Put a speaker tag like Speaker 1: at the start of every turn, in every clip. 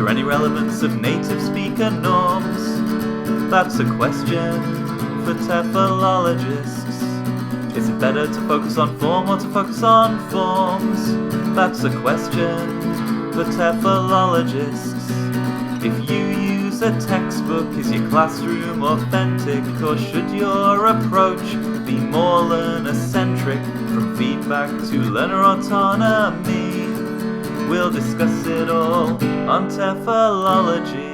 Speaker 1: there any relevance of native speaker norms? That's a question for TEFLologists. Is it better to focus on form or to focus on forms? That's a question for TEFLologists. If you use a textbook, is your classroom authentic, or should your approach be more learner-centric? From feedback to learner autonomy, we'll discuss it all on TEFLology.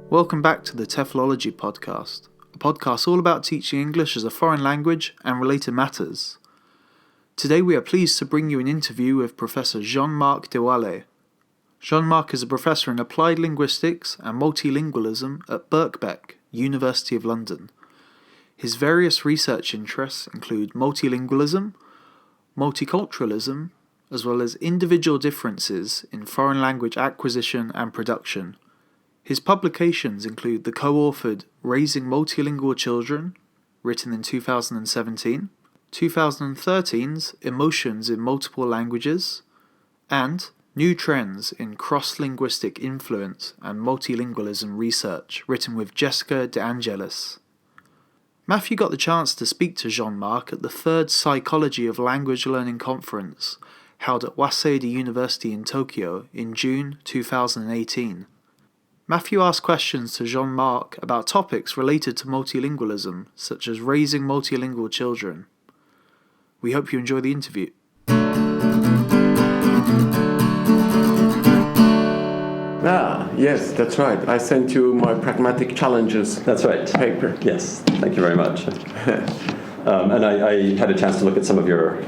Speaker 2: Welcome back to the TEFLology Podcast, a podcast all about teaching English as a foreign language and related matters. Today we are pleased to bring you an interview with Professor Jean-Marc Dewaele. Jean-Marc is a professor in applied linguistics and multilingualism at Birkbeck, University of London. His various research interests include multilingualism, multiculturalism, as well as individual differences in foreign language acquisition and production. His publications include the co-authored Raising Multilingual Children, written in 2017, 2013's Emotions in Multiple Languages, and New Trends in Crosslinguistic Influence and Multilingualism Research, written with Gessica De Angelis. Matthew got the chance to speak to Jean-Marc at the third Psychology of Language Learning Conference held at Waseda University in Tokyo in June 2018. Matthew asked questions to Jean-Marc about topics related to multilingualism, such as raising multilingual children. We hope you enjoy the interview.
Speaker 3: Yes, that's right. I sent you my Pragmatic Challenges.
Speaker 4: That's right.
Speaker 3: Paper.
Speaker 4: Yes, thank you very much. And I had a chance to look at some of your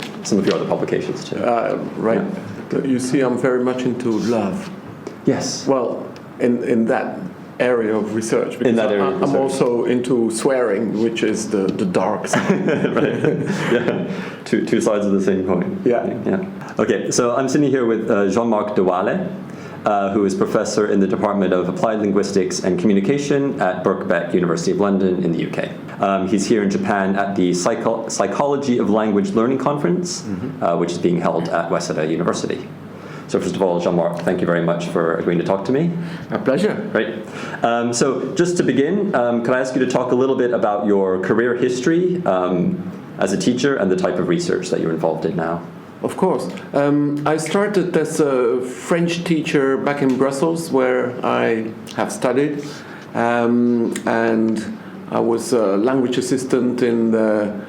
Speaker 4: other publications too.
Speaker 3: Right.
Speaker 4: Yeah.
Speaker 3: You see, I'm very much into love.
Speaker 4: Yes.
Speaker 3: Well, in that area of research, because I'm also into swearing, which is the dark side.
Speaker 4: Right. Yeah. Two sides of the same coin.
Speaker 3: Yeah.
Speaker 4: Okay, so I'm sitting here with Jean-Marc Dewaele, who is professor in the Department of Applied Linguistics and Communication at Birkbeck, University of London in the UK. He's here in Japan at the Psychology of Language Learning Conference, which is being held at Waseda University. So first of all, Jean-Marc, thank you very much for agreeing to talk to me.
Speaker 3: A pleasure.
Speaker 4: Great. So just to begin, can I ask you to talk a little bit about your career history as a teacher and the type of research that you're involved in now?
Speaker 3: Of course. I started as a French teacher back in Brussels, where I have studied, and I was a language assistant in the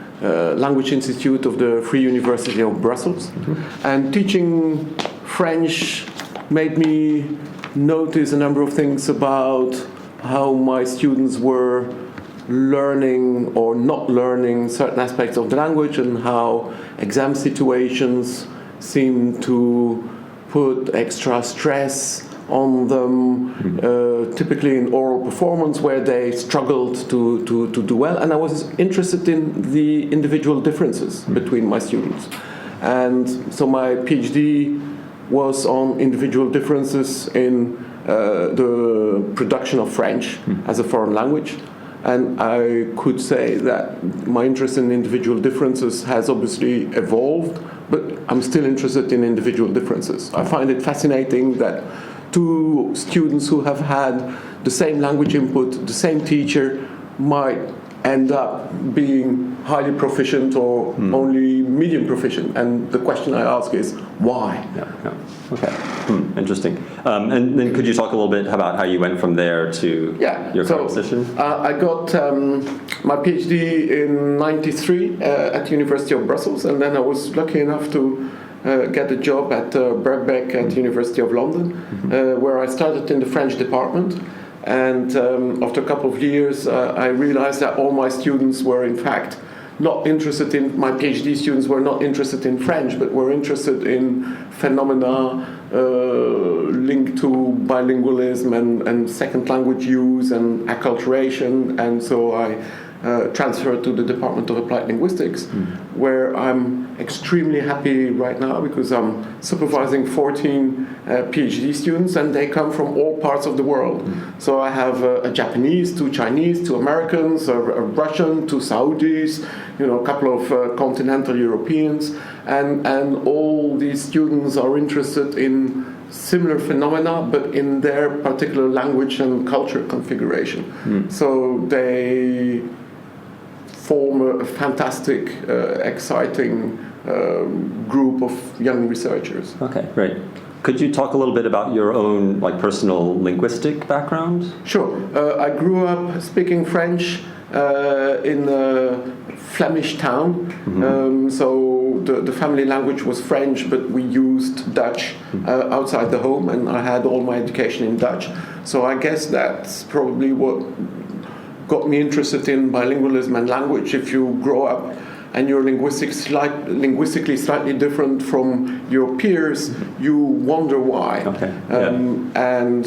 Speaker 3: Language Institute of the Free University of Brussels. And teaching French made me notice a number of things about how my students were learning or not learning certain aspects of the language, and how exam situations seem to put extra stress on them, typically in oral performance, where they struggled to do well. And I was interested in the individual differences between my students. And so my PhD was on individual differences in the production of French as a foreign language. And I could say that my interest in individual differences has obviously evolved, but I'm still interested in individual differences. I find it fascinating that two students who have had the same language input, the same teacher, might end up being highly proficient or only medium proficient. And the question I ask is, why?
Speaker 4: Yeah. Okay. Interesting. And then could you talk a little bit about how you went from there to your current position?
Speaker 3: I got my PhD in '93 at the University of Brussels, and then I was lucky enough to get a job at Birkbeck at the University of London, where I started in the French department. And after a couple of years, I realized that all my students were, in fact, not interested in, my PhD students were not interested in French, but were interested in phenomena linked to bilingualism and second language use and acculturation. And so I transferred to the Department of Applied Linguistics, where I'm extremely happy right now because I'm supervising 14 PhD students, and they come from all parts of the world. So I have a Japanese, two Chinese, two Americans, a Russian, two Saudis, a couple of continental Europeans, and all these students are interested in similar phenomena, but in their particular language and culture configuration. So they form a fantastic, exciting group of young researchers.
Speaker 4: Okay, great. Could you talk a little bit about your own personal linguistic background?
Speaker 3: Sure. I grew up speaking French in a Flemish town. So the family language was French, but we used Dutch outside the home, and I had all my education in Dutch. So I guess that's probably what got me interested in bilingualism and language. If you grow up and you're linguistically slightly different from your peers, you wonder why.
Speaker 4: Okay.
Speaker 3: And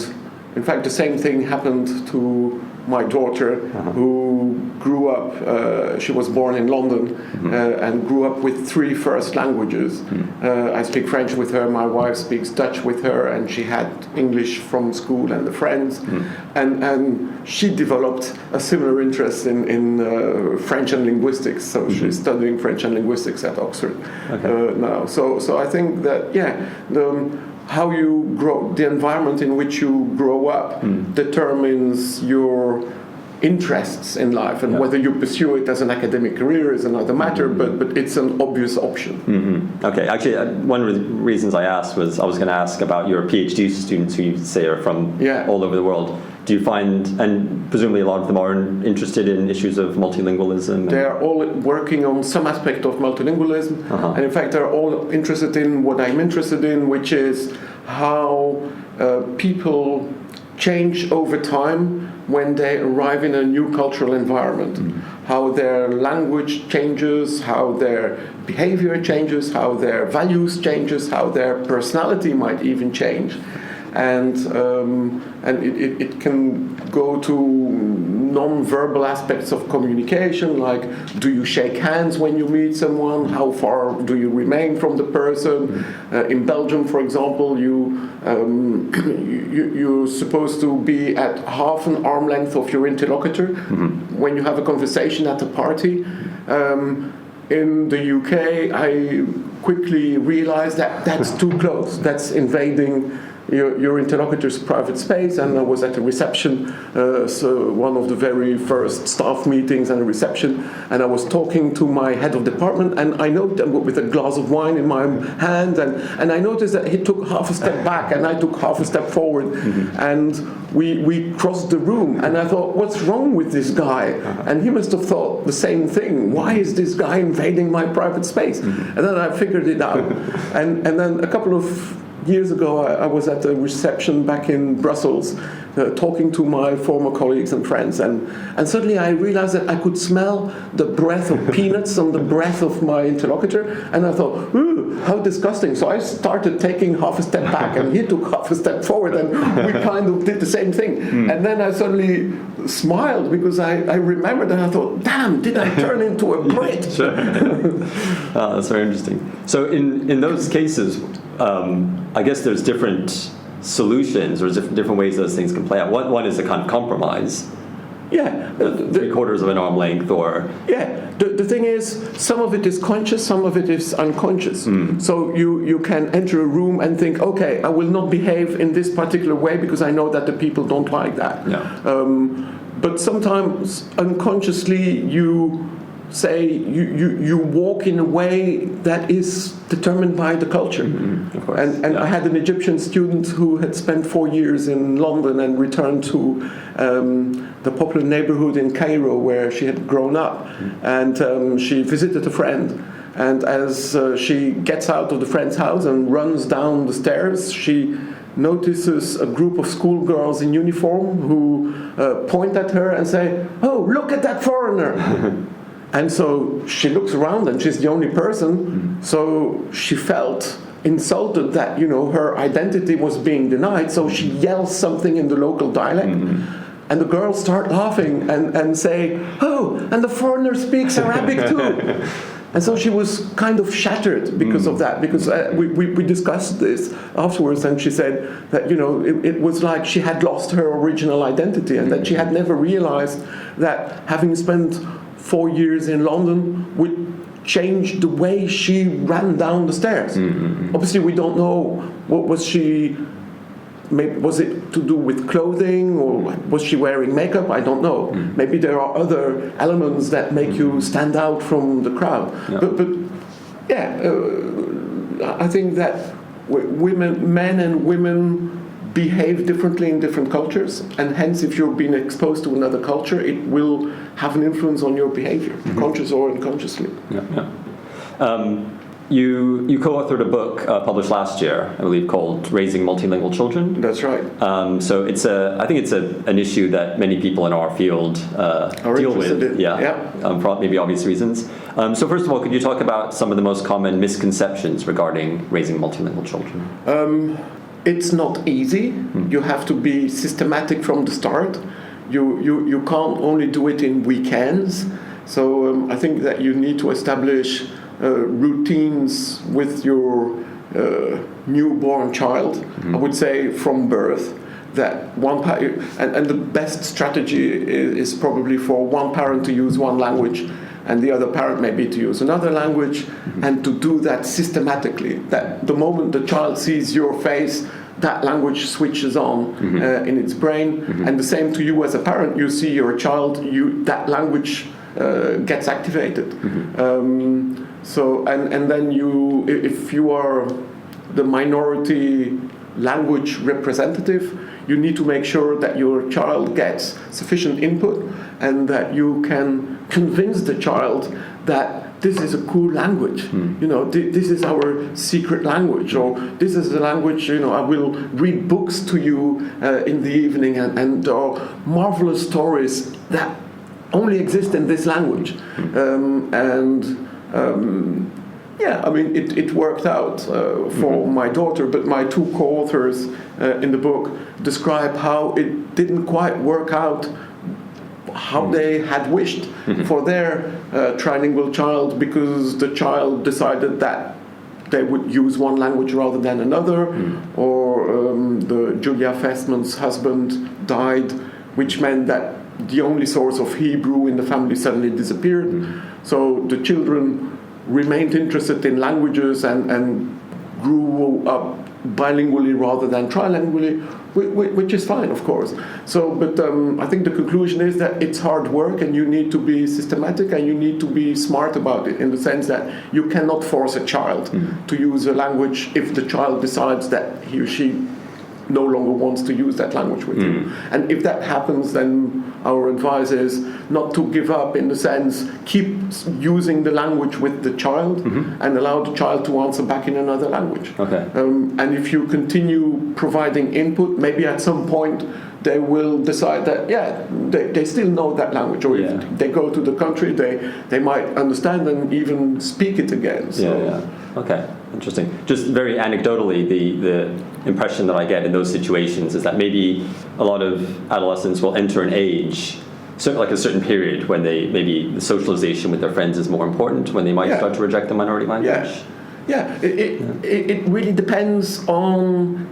Speaker 3: in fact, the same thing happened to my daughter, who grew up, she was born in London, and grew up with 3 first languages. I speak French with her, my wife speaks Dutch with her, and she had English from school and the friends. And she developed a similar interest in French and linguistics, so she's studying French and linguistics at Oxford now. So I think that, how you grow, the environment in which you grow up determines your interests in life, and whether you pursue it as an academic career is another matter, but it's an obvious option.
Speaker 4: Okay, actually, one of the reasons I asked was I was going to ask about your PhD students who you say are from all over the world. Do you find, and presumably a lot of them are interested in issues of multilingualism?
Speaker 3: They are all working on some aspect of multilingualism, and in fact they're all interested in what I'm interested in, which is how people change over time when they arrive in a new cultural environment. How their language changes, how their behavior changes, how their values changes, how their personality might even change. And it can go to non-verbal aspects of communication, like do you shake hands when you meet someone? How far do you remain from the person? In Belgium, for example, you're supposed to be at half an arm length of your interlocutor when you have a conversation at a party. In the UK, I quickly realized that that's too close. That's invading your interlocutor's private space. And I was at a reception, so one of the very first staff meetings and a reception, and I was talking to my head of department, and I noticed with a glass of wine in my hand, and I noticed that he took half a step back and I took half a step forward, and we crossed the room, and I thought, what's wrong with this guy? And he must have thought the same thing. Why is this guy invading my private space? And then I figured it out. And then a couple of years ago, I was at a reception back in Brussels, talking to my former colleagues and friends, and suddenly I realized that I could smell the breath of peanuts on the breath of my interlocutor, and I thought, ooh, how disgusting. So I started taking half a step back, and he took half a step forward, and we kind of did the same thing. And then I suddenly smiled because I remembered, and I thought, damn, did I turn into a Brit?
Speaker 4: That's very interesting. So in those cases, I guess there's different solutions or different ways those things can play out. One is a kind of compromise.
Speaker 3: Yeah.
Speaker 4: 3/4 of an arm length, or...
Speaker 3: Yeah. The thing is, some of it is conscious, some of it is unconscious. So you can enter a room and think, okay, I will not behave in this particular way because I know that the people don't like that. But sometimes unconsciously you say you walk in a way that is determined by the culture.
Speaker 4: Of course.
Speaker 3: And I had an Egyptian student who had spent 4 years in London and returned to the popular neighborhood in Cairo where she had grown up, and she visited a friend. And as she gets out of the friend's house and runs down the stairs, she notices a group of schoolgirls in uniform who point at her and say, "Oh, look at that foreigner." And so she looks around, and she's the only person, so she felt insulted that, her identity was being denied, so she yells something in the local dialect, and the girls start laughing and say, "Oh, and the foreigner speaks Arabic too." And so she was kind of shattered because of that, because we discussed this afterwards, and she said that, it was like she had lost her original identity, and that she had never realized that having spent 4 years in London would changed the way she ran down the stairs. Obviously, we don't know what was she. Maybe, was it to do with clothing, or was she wearing makeup? I don't know. Maybe there are other elements that make you stand out from the crowd. But I think that men and women behave differently in different cultures, and hence, if you're being exposed to another culture, it will have an influence on your behavior, conscious or unconsciously.
Speaker 4: You co-authored a book published last year, I believe, called "Raising Multilingual Children."
Speaker 3: That's right.
Speaker 4: So I think it's an issue that many people in our field deal with. For maybe obvious reasons. So first of all, could you talk about some of the most common misconceptions regarding raising multilingual children?
Speaker 3: It's not easy. You have to be systematic from the start. You can't only do it in weekends. So I think that you need to establish routines with your newborn child. I would say from birth. That one and the best strategy is probably for one parent to use one language, and the other parent maybe to use another language, and to do that systematically. That the moment the child sees your face, that language switches on in its brain, and the same to you as a parent. You see your child, that language gets activated. So and then if you are the minority language representative, you need to make sure that your child gets sufficient input and that you can convince the child that this is a cool language. This is our secret language, or this is a language, I will read books to you in the evening, and there are marvelous stories that only exist in this language. It worked out for my daughter, but my two co-authors in the book describe how it didn't quite work out how they had wished for their trilingual child, because the child decided that they would use one language rather than another, or the Julia Festman's husband died, which meant that the only source of Hebrew in the family suddenly disappeared. So the children remained interested in languages and grew up bilingually rather than trilingually, which is fine, of course. So, but I think the conclusion is that it's hard work, and you need to be systematic, and you need to be smart about it, in the sense that you cannot force a child to use a language if the child decides that he or she no longer wants to use that language with you. And if that happens, then our advice is not to give up, in the sense, keep using the language with the child and allow the child to answer back in another language. And if you continue providing input, maybe at some point they will decide that, they still know that language, or if they go to the country, they might understand and even speak it again. So.
Speaker 4: Okay, interesting. Just very anecdotally, the impression that I get in those situations is that maybe a lot of adolescents will enter an age, like a certain period, when maybe the socialization with their friends is more important, when they might start to reject the minority language. It really depends on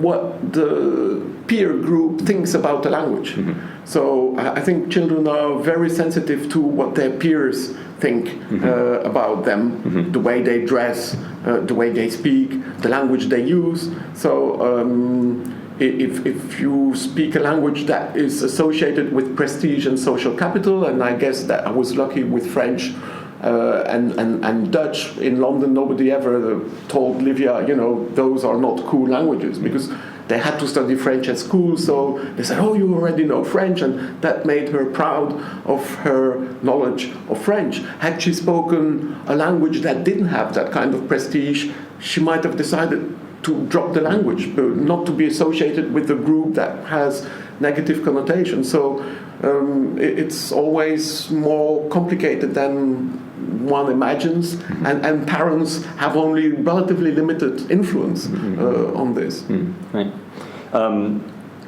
Speaker 4: what the peer group thinks about the language. So I think children are very sensitive to what their peers think about them, the way they dress, the way they speak, the language they use. So if you speak a language that is associated with prestige and social capital, and I guess that I was lucky with French and Dutch in London, nobody ever told Livia, those are not cool languages, because they had to study French at school, so they said, oh, you already know French, and that made her proud of her knowledge of French. Had she spoken a language that didn't have that kind of prestige, she might have decided to drop the language, but not to be associated with a group that has negative connotations. So it's always more complicated than one imagines, and parents have only relatively limited influence on this. Right.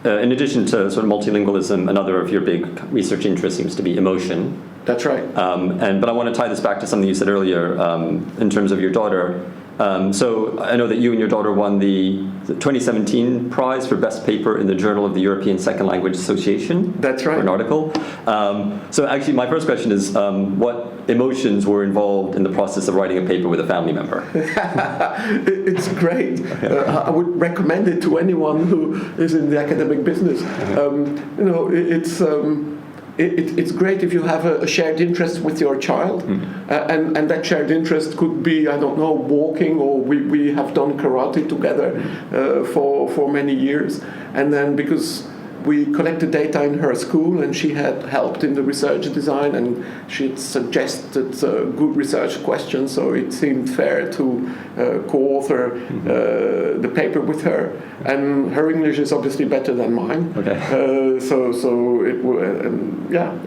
Speaker 4: In addition to sort of multilingualism, another of your big research interests seems to be emotion.
Speaker 3: That's right.
Speaker 4: But I want to tie this back to something you said earlier in terms of your daughter. So I know that you and your daughter won the 2017 prize for best paper in the Journal of the European Second Language Association.
Speaker 3: That's right.
Speaker 4: For an article. So actually, my first question is, what emotions were involved in the process of writing a paper with a family member?
Speaker 3: It's great. I would recommend it to anyone who is in the academic business. It's great if you have a shared interest with your child, and that shared interest could be, I don't know, walking, or we have done karate together for many years, and then because we collected data in her school, and she had helped in the research design, and she had suggested good research questions, so it seemed fair to co-author the paper with her. And her English is obviously better than mine. Okay.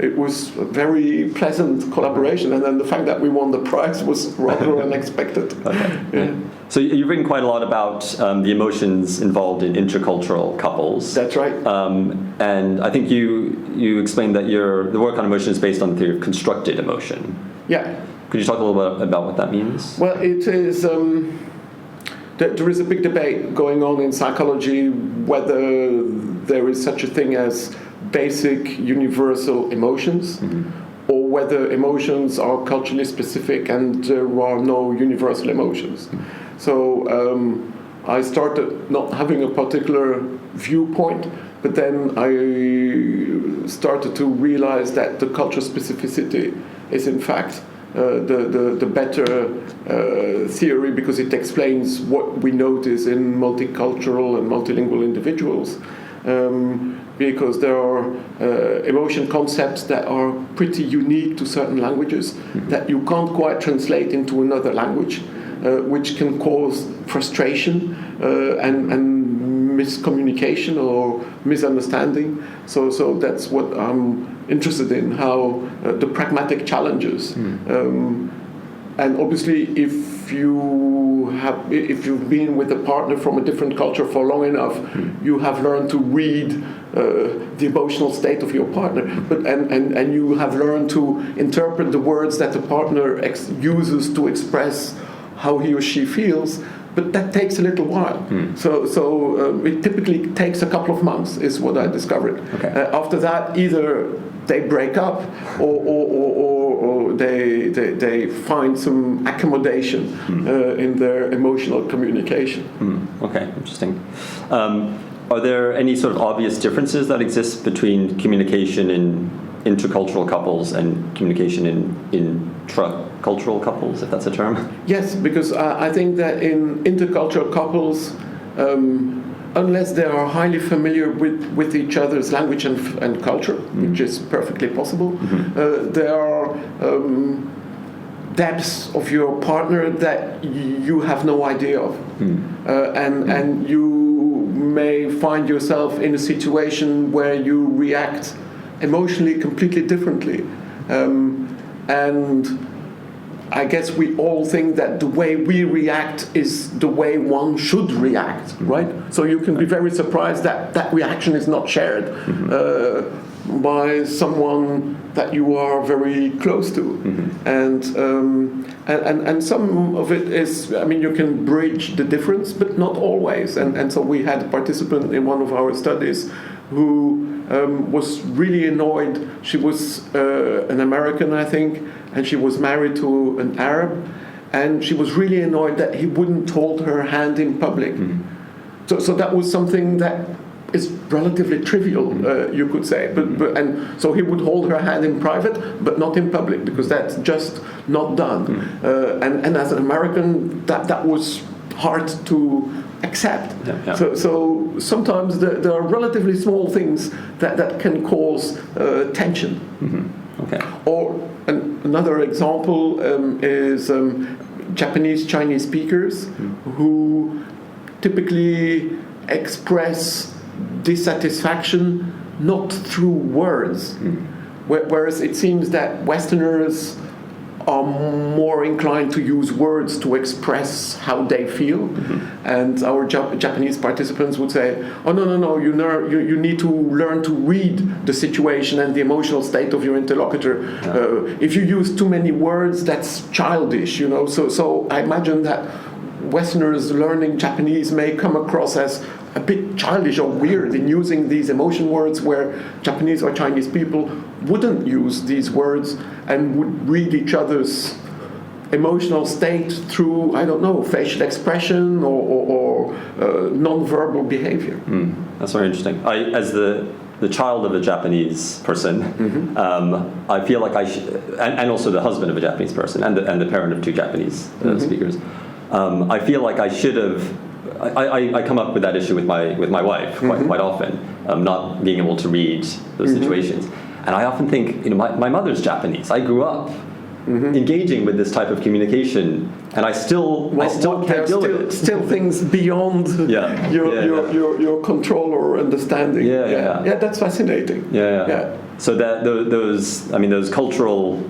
Speaker 3: It was a very pleasant collaboration, and then the fact that we won the prize was rather unexpected.
Speaker 4: Okay. Yeah. So you've written quite a lot about the emotions involved in intercultural couples.
Speaker 3: That's right.
Speaker 4: And I think you explained that the work on emotion is based on the theory of constructed emotion.
Speaker 3: Yeah.
Speaker 4: Could you talk a little bit about what that means?
Speaker 3: Well, it is. There is a big debate going on in psychology whether there is such a thing as basic universal emotions, or whether emotions are culturally specific and there are no universal emotions. So I started not having a particular viewpoint, but then I started to realize that the cultural specificity is in fact the better theory, because it explains what we notice in multicultural and multilingual individuals. Because there are emotion concepts that are pretty unique to certain languages that you can't quite translate into another language, which can cause frustration and miscommunication or misunderstanding. So that's what I'm interested in, how the pragmatic challenges. And obviously, if you've been with a partner from a different culture for long enough, you have learned to read the emotional state of your partner, and you have learned to interpret the words that the partner uses to express how he or she feels. But that takes a little while. So it typically takes a couple of months, is what I discovered. Okay. After that, either they break up, or they find some accommodation in their emotional communication.
Speaker 4: Okay, interesting. Are there any sort of obvious differences that exist between communication in intercultural couples and communication in intracultural couples, if that's a term? Yes,
Speaker 3: because I think that in intercultural couples, unless they are highly familiar with each other's language and culture, which is perfectly possible, there are depths of your partner that you have no idea of. And you may find yourself in a situation where you react emotionally completely differently. And I guess we all think that the way we react is the way one should react, right? So you can be very surprised that that reaction is not shared by someone that you are very close to. And some of it is, I mean, you can bridge the difference, but not always. And so we had a participant in one of our studies who was really annoyed. She was an American, I think, and she was married to an Arab, and she was really annoyed that he wouldn't hold her hand in public. So that was something that is relatively trivial, you could say. And so he would hold her hand in private, but not in public, because that's just not done. And as an American, that was hard to accept. So sometimes there are relatively small things that can cause tension.
Speaker 4: Okay.
Speaker 3: Or another example is Japanese Chinese speakers who typically express dissatisfaction not through words, whereas it seems that Westerners are more inclined to use words to express how they feel, and our Japanese participants would say, "Oh no, you need to learn to read the situation and the emotional state of your interlocutor. If you use too many words, that's childish, you know." So I imagine that Westerners learning Japanese may come across as a bit childish or weird in using these emotion words, where Japanese or Chinese people wouldn't use these words and would read each other's emotional state through, I don't know, facial expression or non-verbal behavior.
Speaker 4: That's very interesting. As the child of a Japanese person, I feel like and also the husband of a Japanese person, and the parent of two Japanese speakers, I feel like I should have. I come up with that issue with my wife quite often, not being able to read those situations, and I often think, my mother's Japanese. I grew up engaging with this type of communication, and I still can't deal with it.
Speaker 3: Still things beyond your control or understanding. Yeah, that's fascinating.
Speaker 4: Yeah. So that those cultural,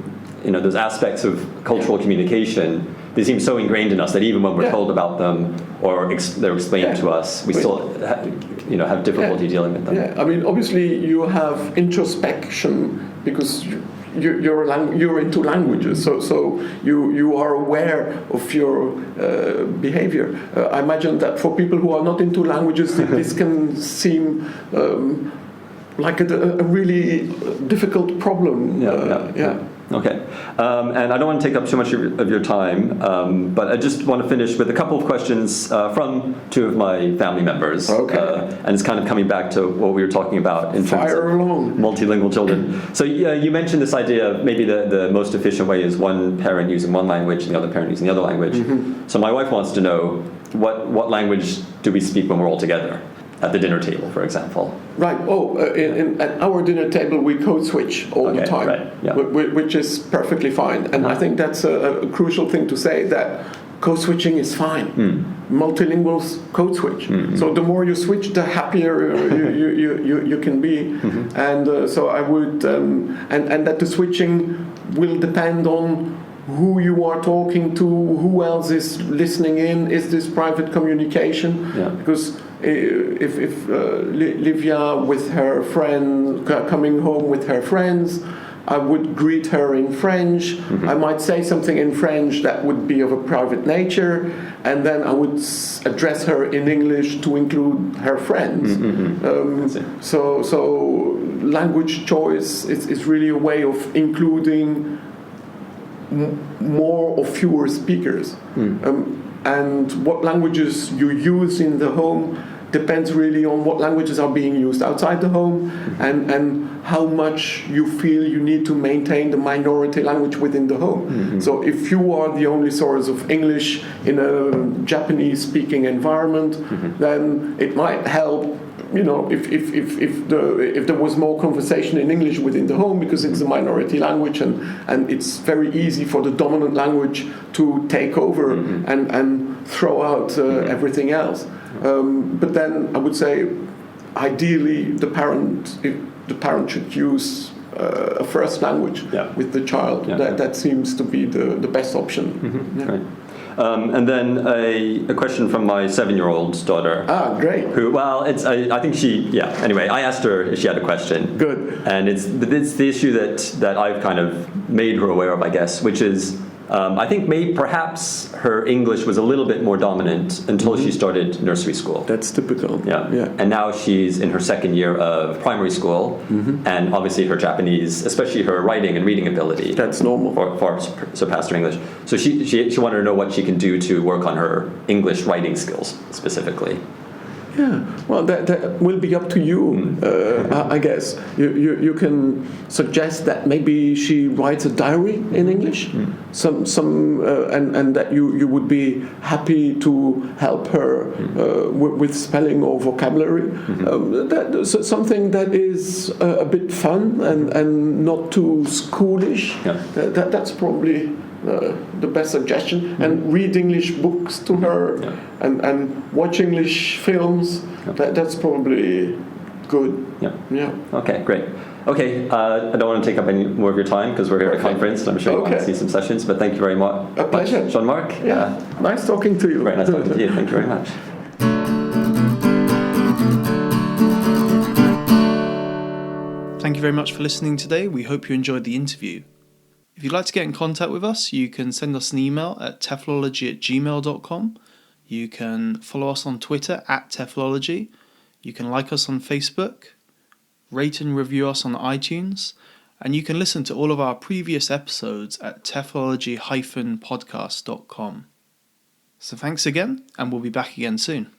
Speaker 4: those aspects of cultural communication, they seem so ingrained in us that even when we're told about them or they're explained to us, we still have difficulty dealing with them.
Speaker 3: Yeah, I mean, obviously you have introspection because you're into languages, so you are aware of your behavior. I imagine that for people who are not into languages, this can seem like a really difficult problem.
Speaker 4: Okay, and I don't want to take up too much of your time, but I just want to finish with a couple of questions from two of my family members.
Speaker 3: Okay.
Speaker 4: And it's kind of coming back to what we were talking about in terms of multilingual children. So you mentioned this idea of maybe the most efficient way is one parent using one language and the other parent using the other language. So my wife wants to know what language do we speak when we're all together? At the dinner table, for example.
Speaker 3: Right. At our dinner table, we code switch all the time,
Speaker 4: right. Yeah.
Speaker 3: Which is perfectly fine. And I think that's a crucial thing to say, that code switching is fine. Multilinguals code switch. So the more you switch, the happier you can be. And so I would, and that the switching will depend on who you are talking to, who else is listening in, is this private communication? Because if Livia with her friend, coming home with her friends, I would greet her in French. I might say something in French that would be of a private nature, and then I would address her in English to include her friends. So language choice is really a way of including more or fewer speakers. And what languages you use in the home depends really on what languages are being used outside the home, and how much you feel you need to maintain the minority language within the home. So if you are the only source of English in a Japanese-speaking environment, then it might help. If there was more conversation in English within the home, because it's a minority language, and it's very easy for the dominant language to take over and throw out everything else. But then I would say, ideally, the parent should use a first language with the child. That seems to be the best option.
Speaker 4: Right. And then a question from my 7-year-old daughter.
Speaker 3: Great.
Speaker 4: I think anyway, I asked her if she had a question.
Speaker 3: Good.
Speaker 4: And it's the issue that I've kind of made her aware of, I guess, which is, I think perhaps her English was a little bit more dominant until she started nursery school.
Speaker 3: That's typical.
Speaker 4: Yeah. And now she's in her second year of primary school, and obviously her Japanese, especially her writing and reading ability,
Speaker 3: that's normal,
Speaker 4: far surpassed her English. So she wanted to know what she can do to work on her English writing skills specifically.
Speaker 3: Yeah, well, that will be up to you, I guess. You can suggest that maybe she writes a diary in English, and that you would be happy to help her with spelling or vocabulary. That's something that is a bit fun and not too schoolish. That's probably the best suggestion. And read English books to her, and watch English films. That's probably good.
Speaker 4: Okay, great. Okay, I don't want to take up any more of your time because we're here at a conference, and I'm sure you want to see some sessions, but thank you very much.
Speaker 3: A pleasure.
Speaker 4: Jean-Marc.
Speaker 3: Nice talking to you.
Speaker 4: Very nice talking to you. Thank you very much.
Speaker 2: Thank you very much for listening today. We hope you enjoyed the interview. If you'd like to get in contact with us, you can send us an email at TEFLology@gmail.com. You can follow us on Twitter at TEFLology. You can like us on Facebook, rate and review us on iTunes, and you can listen to all of our previous episodes at TEFLology-podcast.com. So thanks again, and we'll be back again soon.